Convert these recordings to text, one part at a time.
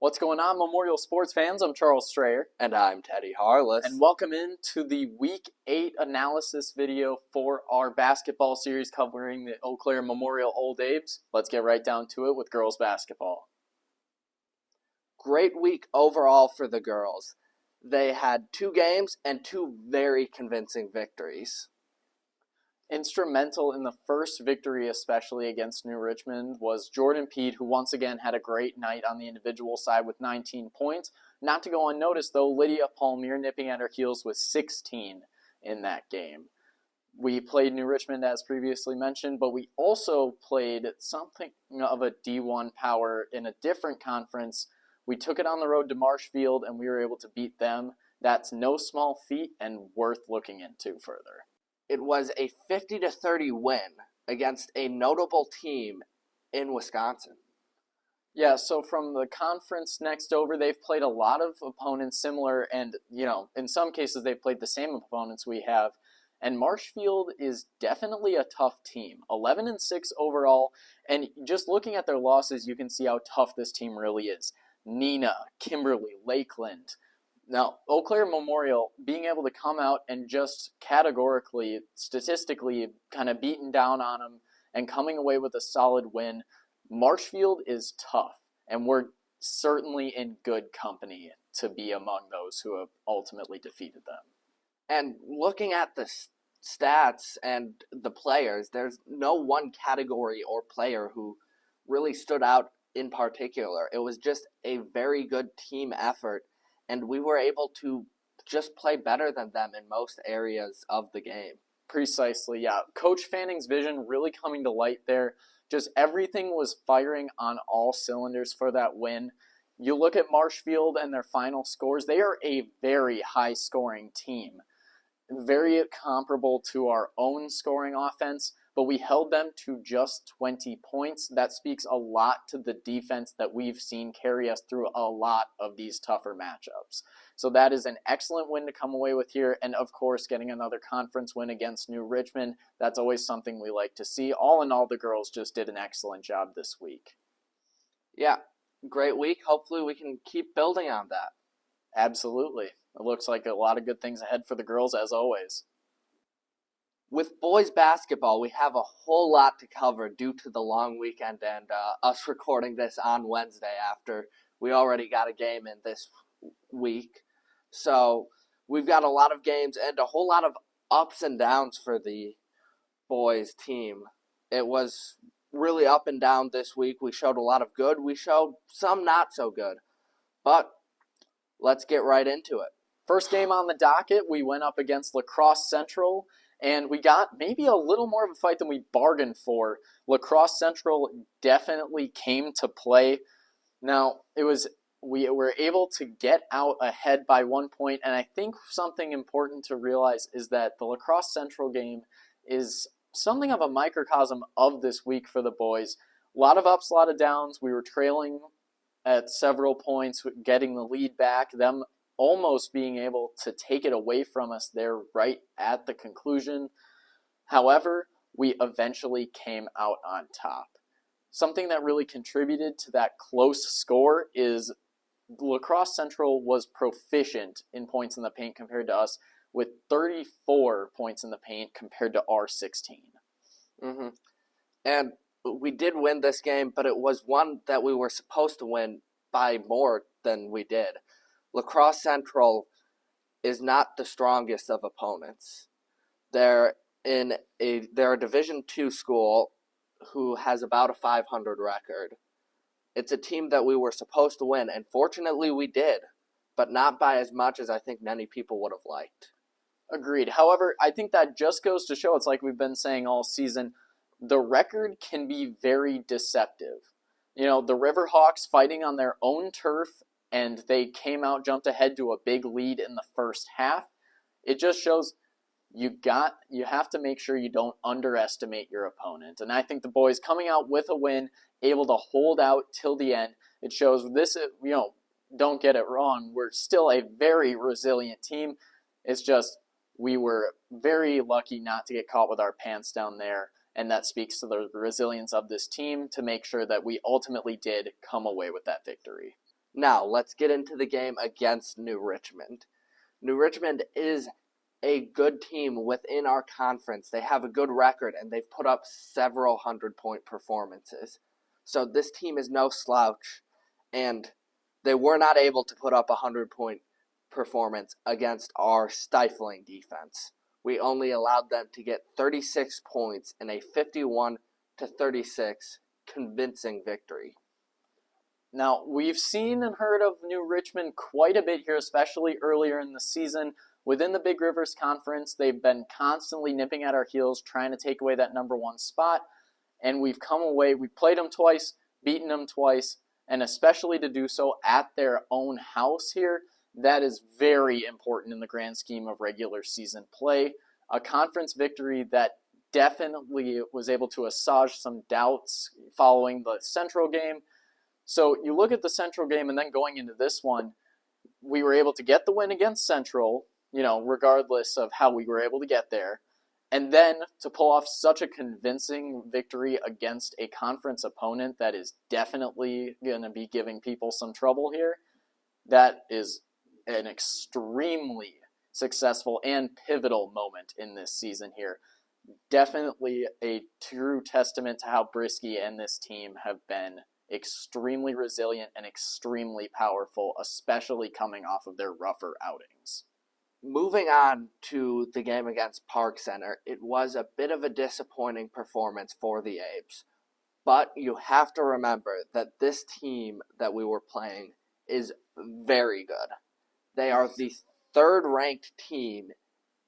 What's going on, Memorial sports fans? I'm Charles Strayer. And I'm Teddy Harless. And welcome into the Week 8 analysis video for our basketball series covering the Eau Claire Memorial Old Abes. Let's get right down to it with girls basketball. Great week overall for the girls. They had 2 games and 2 very convincing victories. Instrumental in the first victory, especially against New Richmond, was Jordan Pede, who once again had a great night on the individual side with 19 points. Not to go unnoticed, though, Lydia Palmier nipping at her heels with 16 in that game. We played New Richmond, as previously mentioned, but we also played something of a D1 power in a different conference. We took it on the road to Marshfield, and we were able to beat them. That's no small feat and worth looking into further. It was a 50-30 win against a notable team in Wisconsin. Yeah, so from the conference next over, they've played a lot of opponents similar, and, in some cases they've played the same opponents we have. And Marshfield is definitely a tough team. 11-6 overall, and just looking at their losses, you can see how tough this team really is. Nina, Kimberly, Lakeland. Now, Eau Claire Memorial being able to come out and just categorically, statistically, kind of beaten down on them and coming away with a solid win. Marshfield is tough, and we're certainly in good company to be among those who have ultimately defeated them. And looking at the stats and the players, there's no one category or player who really stood out in particular. It was just a very good team effort, and we were able to just play better than them in most areas of the game. Precisely, yeah. Coach Fanning's vision really coming to light there. Just everything was firing on all cylinders for that win. You look at Marshfield and their final scores, they are a very high-scoring team. Very comparable to our own scoring offense, but we held them to just 20 points. That speaks a lot to the defense that we've seen carry us through a lot of these tougher matchups. So that is an excellent win to come away with here, and of course getting another conference win against New Richmond. That's always something we like to see. All in all, the girls just did an excellent job this week. Yeah, great week. Hopefully we can keep building on that. Absolutely. It looks like a lot of good things ahead for the girls as always. With boys basketball, we have a whole lot to cover due to the long weekend and us recording this on Wednesday after we already got a game in this week. So we've got a lot of games and a whole lot of ups and downs for the boys team. It was really up and down this week. We showed a lot of good. We showed some not so good. But let's get right into it. First game on the docket, we went up against La Crosse Central, and we got maybe a little more of a fight than we bargained for. La Crosse Central definitely came to play. Now, we were able to get out ahead by 1 point, and I think something important to realize is that the La Crosse Central game is something of a microcosm of this week for the boys. A lot of ups, a lot of downs. We were trailing at several points, getting the lead back, them almost being able to take it away from us there right at the conclusion. However, we eventually came out on top. Something that really contributed to that close score is La Crosse Central was proficient in points in the paint compared to us, with 34 points in the paint compared to our 16. And we did win this game, but it was one that we were supposed to win by more than we did. La Crosse Central is not the strongest of opponents. They're a Division II school who has about a 500 record. It's a team that we were supposed to win, and fortunately we did, but not by as much as I think many people would have liked. Agreed. However, I think that just goes to show, it's like we've been saying all season, the record can be very deceptive. The Riverhawks fighting on their own turf, and they came out, jumped ahead to a big lead in the first half. It just shows you have to make sure you don't underestimate your opponent. And I think the boys coming out with a win, able to hold out till the end, it shows this, don't get it wrong, we're still a very resilient team. It's just we were very lucky not to get caught with our pants down there, and that speaks to the resilience of this team to make sure that we ultimately did come away with that victory. Now, let's get into the game against New Richmond. New Richmond is a good team within our conference. They have a good record, and they've put up several 100-point performances. So this team is no slouch, and they were not able to put up a 100-point performance against our stifling defense. We only allowed them to get 36 points in a 51-36 convincing victory. Now, we've seen and heard of New Richmond quite a bit here, especially earlier in the season. Within the Big Rivers Conference, they've been constantly nipping at our heels, trying to take away that number one spot. And we've come away, we played them twice, beaten them twice, and especially to do so at their own house here, that is very important in the grand scheme of regular season play. A conference victory that definitely was able to assuage some doubts following the Central game. So you look at the Central game and then going into this one, we were able to get the win against Central, regardless of how we were able to get there. And then to pull off such a convincing victory against a conference opponent that is definitely going to be giving people some trouble here, that is an extremely successful and pivotal moment in this season here. Definitely a true testament to how Brieske and this team have been extremely resilient and extremely powerful, especially coming off of their rougher outings. Moving on to the game against Park Center, it was a bit of a disappointing performance for the Abes. But you have to remember that this team that we were playing is very good. They are the third-ranked team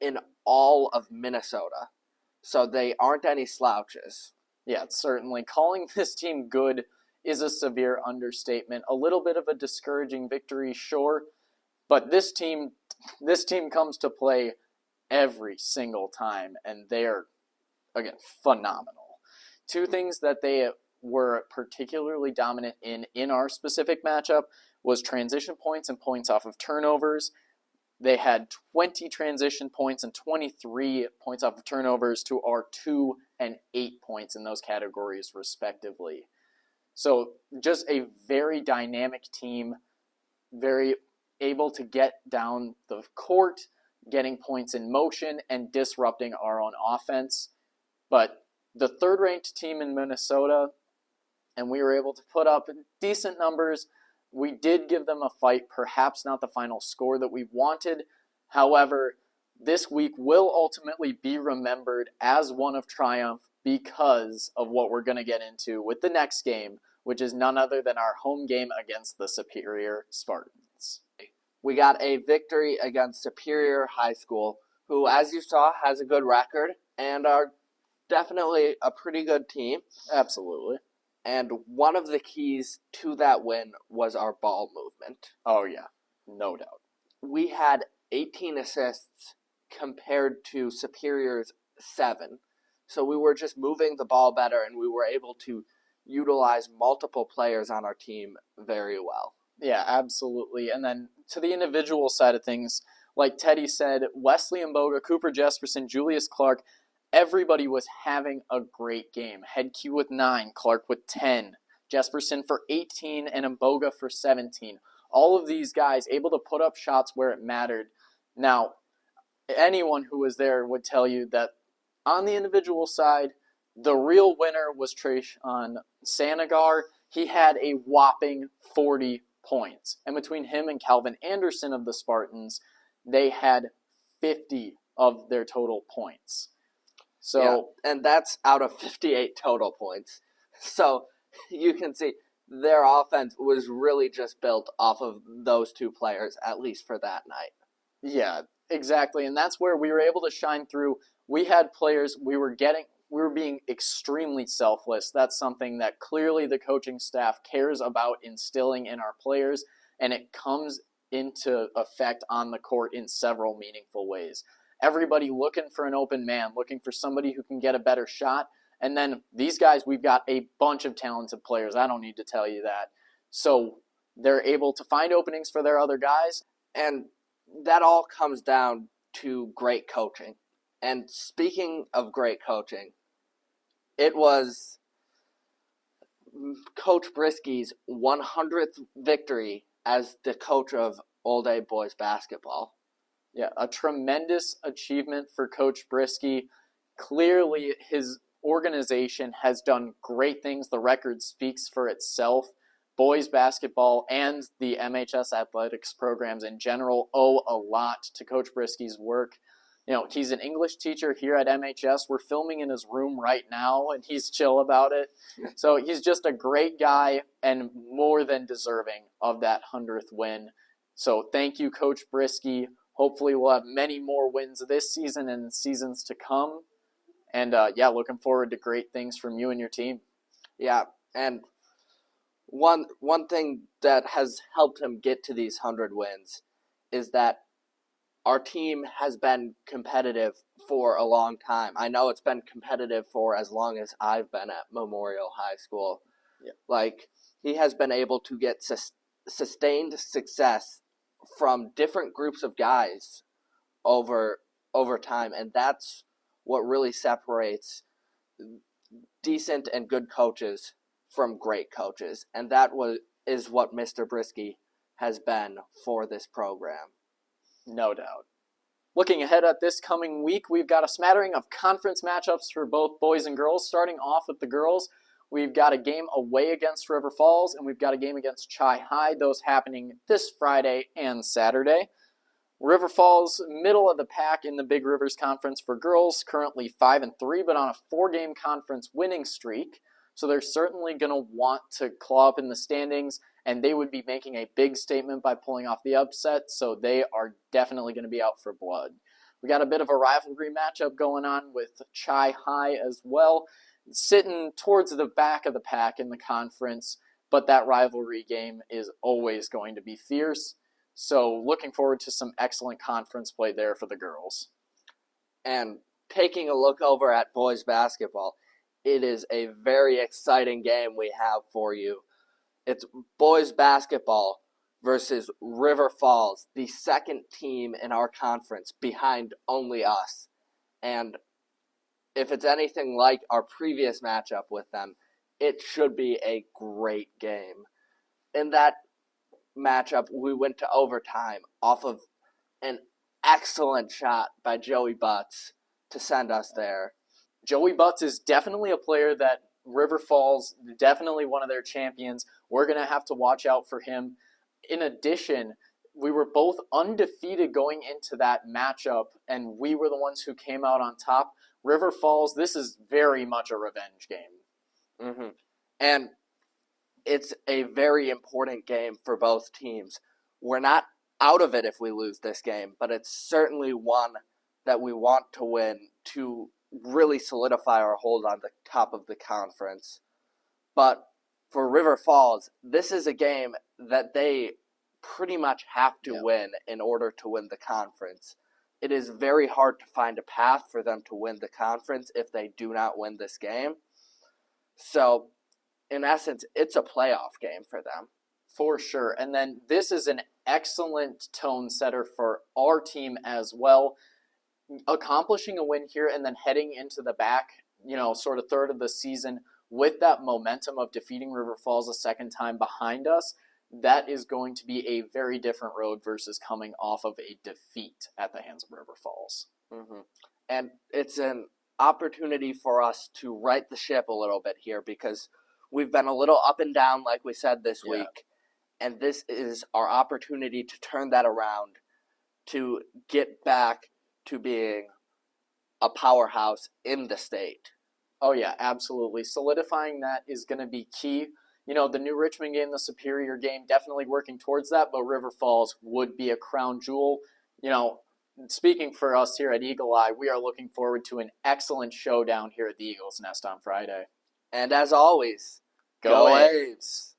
in all of Minnesota, so they aren't any slouches. Yeah, certainly. Calling this team good is a severe understatement. A little bit of a discouraging victory, sure, but this team comes to play every single time, and they're, again, phenomenal. Two things that they were particularly dominant in our specific matchup was transition points and points off of turnovers. They had 20 transition points and 23 points off of turnovers to our 2 and 8 points in those categories, respectively. So just a very dynamic team, very able to get down the court, getting points in motion, and disrupting our own offense. But the third-ranked team in Minnesota, and we were able to put up decent numbers. We did give them a fight, perhaps not the final score that we wanted. However, this week will ultimately be remembered as one of triumph because of what we're going to get into with the next game, which is none other than our home game against the Superior Spartans. We got a victory against Superior High School, who, as you saw, has a good record and are definitely a pretty good team. Absolutely. And one of the keys to that win was our ball movement. Oh, yeah. No doubt. We had 18 assists compared to Superior's 7. So we were just moving the ball better, and we were able to utilize multiple players on our team very well. Yeah, absolutely. And then to the individual side of things, like Teddy said, Wesley Mboga, Cooper Jesperson, Julius Clark, everybody was having a great game. Headkey with 9, Clark with 10, Jesperson for 18, and Mboga for 17. All of these guys able to put up shots where it mattered. Now, anyone who was there would tell you that on the individual side, the real winner was Trayshawn Sanagar. He had a whopping 40 points. And between him and Calvin Anderson of the Spartans, they had 50 of their total points. So, yeah, and that's out of 58 total points. So you can see their offense was really just built off of those two players, at least for that night. Yeah, exactly. And that's where we were able to shine through. We had players, we were being extremely selfless. That's something that clearly the coaching staff cares about instilling in our players, and it comes into effect on the court in several meaningful ways. Everybody looking for an open man, looking for somebody who can get a better shot. And then these guys, we've got a bunch of talented players. I don't need to tell you that. So they're able to find openings for their other guys. And that all comes down to great coaching. And speaking of great coaching, it was Coach Brieske's 100th victory as the coach of Old A boys basketball. Yeah, a tremendous achievement for Coach Brieske. Clearly, his organization has done great things. The record speaks for itself. Boys basketball and the MHS athletics programs in general owe a lot to Coach Briske's work. He's an English teacher here at MHS. We're filming in his room right now, and he's chill about it. So he's just a great guy and more than deserving of that 100th win. So thank you, Coach Brieske. Hopefully we'll have many more wins this season and seasons to come. And, looking forward to great things from you and your team. Yeah, and one thing that has helped him get to these 100 wins is that our team has been competitive for a long time. I know it's been competitive for as long as I've been at Memorial High School. Yeah. He has been able to get sustained success from different groups of guys over time, and that's what really separates decent and good coaches from great coaches, and that is what Mr. Brieske has been for this program. No doubt. Looking ahead at this coming week, we've got a smattering of conference matchups for both boys and girls. Starting off with the girls, we've got a game away against River Falls, and we've got a game against Chi High. Those happening this Friday and Saturday. River Falls, middle of the pack in the Big Rivers Conference for girls, currently 5-3, but on a 4-game conference winning streak. So they're certainly going to want to claw up in the standings, and they would be making a big statement by pulling off the upset, so they are definitely going to be out for blood. We got a bit of a rivalry matchup going on with Chi High as well, sitting towards the back of the pack in the conference, but that rivalry game is always going to be fierce. So looking forward to some excellent conference play there for the girls. And taking a look over at boys basketball, it is a very exciting game we have for you. It's boys basketball versus River Falls, the second team in our conference behind only us. And if it's anything like our previous matchup with them, it should be a great game. In that matchup, we went to overtime off of an excellent shot by Joey Butts to send us there. Joey Butts is definitely a player that River Falls, definitely one of their champions. We're going to have to watch out for him. In addition, we were both undefeated going into that matchup, and we were the ones who came out on top. River Falls, this is very much a revenge game. Mm-hmm. And it's a very important game for both teams. We're not out of it if we lose this game, but it's certainly one that we want to win to really solidify our hold on the top of the conference. But for River Falls, this is a game that they pretty much have to win in order to win the conference. It is very hard to find a path for them to win the conference if they do not win this game. So, in essence, it's a playoff game for them. For sure. And then this is an excellent tone setter for our team as well. Accomplishing a win here and then heading into the back, sort of third of the season with that momentum of defeating River Falls a second time behind us, that is going to be a very different road versus coming off of a defeat at the hands of River Falls. Mm-hmm. And it's an opportunity for us to right the ship a little bit here because we've been a little up and down, like we said this week, and this is our opportunity to turn that around, to get back to being a powerhouse in the state. Oh yeah, absolutely. Solidifying that is going to be key. The New Richmond game, the Superior game, definitely working towards that, but River Falls would be a crown jewel. Speaking for us here at Eagle Eye, we are looking forward to an excellent showdown here at the Eagles Nest on Friday. And as always, go A's!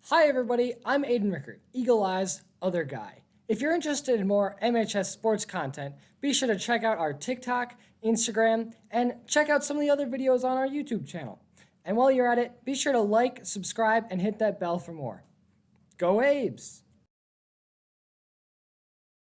Hi everybody, I'm Aidan Rickert, Eagle Eye's other guy. If you're interested in more MHS sports content, be sure to check out our TikTok, Instagram, and check out some of the other videos on our YouTube channel. And while you're at it, be sure to like, subscribe, and hit that bell for more. Go Abes!